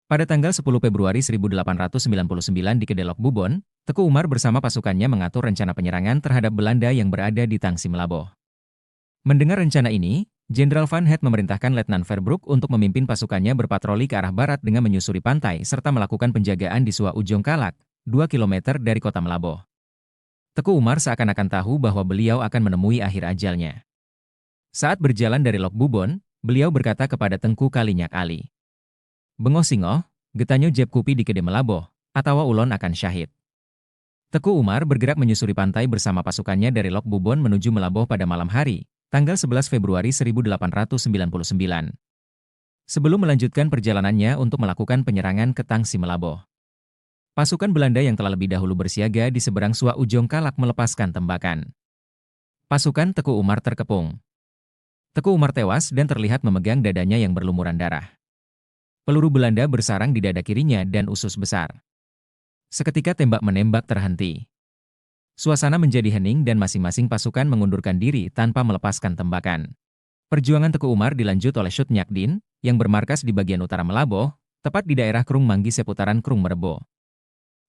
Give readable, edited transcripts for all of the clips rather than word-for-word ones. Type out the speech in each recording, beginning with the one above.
Pada tanggal 10 Februari 1899 di Kedelok Bubon, Teku Umar bersama pasukannya mengatur rencana penyerangan terhadap Belanda yang berada di Tangsi Melaboh. Mendengar rencana ini, Jenderal Van Het memerintahkan Letnan Verbroek untuk memimpin pasukannya berpatroli ke arah barat dengan menyusuri pantai serta melakukan penjagaan di Sua Ujong Kalak, 2 km dari kota Melaboh. Teku Umar seakan-akan tahu bahwa beliau akan menemui akhir ajalnya. Saat berjalan dari Lok Bubon, beliau berkata kepada Tengku Kalinyak Ali, "Bengok singoh, getanyo jeb kupi di Kede Melaboh, atawa ulon akan syahid." Teku Umar bergerak menyusuri pantai bersama pasukannya dari Lok Bubon menuju Melaboh pada malam hari, tanggal 11 Februari 1899. Sebelum melanjutkan perjalanannya untuk melakukan penyerangan ke Tangsi Melaboh, pasukan Belanda yang telah lebih dahulu bersiaga di seberang Sua Ujong Kalak melepaskan tembakan. Pasukan Teku Umar terkepung. Teku Umar tewas dan terlihat memegang dadanya yang berlumuran darah. Peluru Belanda bersarang di dada kirinya dan usus besar. Seketika tembak-menembak terhenti. Suasana menjadi hening dan masing-masing pasukan mengundurkan diri tanpa melepaskan tembakan. Perjuangan Teku Umar dilanjut oleh Sut Nyakdin, yang bermarkas di bagian utara Melaboh, tepat di daerah Krung Manggi seputaran Krung Merebo.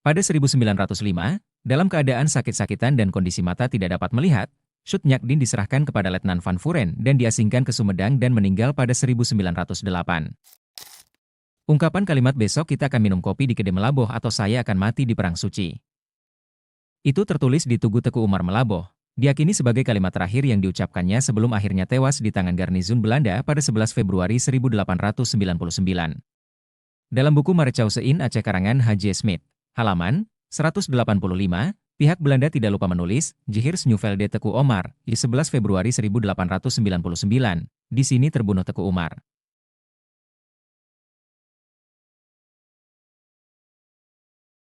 Pada 1905, dalam keadaan sakit-sakitan dan kondisi mata tidak dapat melihat, Sut Nyakdin diserahkan kepada Letnan Van Vuren dan diasingkan ke Sumedang dan meninggal pada 1908. Ungkapan kalimat "besok kita akan minum kopi di Kede Melaboh" atau "saya akan mati di Perang Suci" itu tertulis di Tugu Teku Umar Melaboh, diakini sebagai kalimat terakhir yang diucapkannya sebelum akhirnya tewas di tangan garnizon Belanda pada 11 Februari 1899. Dalam buku Marecausein Aceh karangan H.J. Smith, halaman 185, pihak Belanda tidak lupa menulis Geheers Nieuwsvelde Teku Omar di 11 Februari 1899. Di sini terbunuh Teku Umar.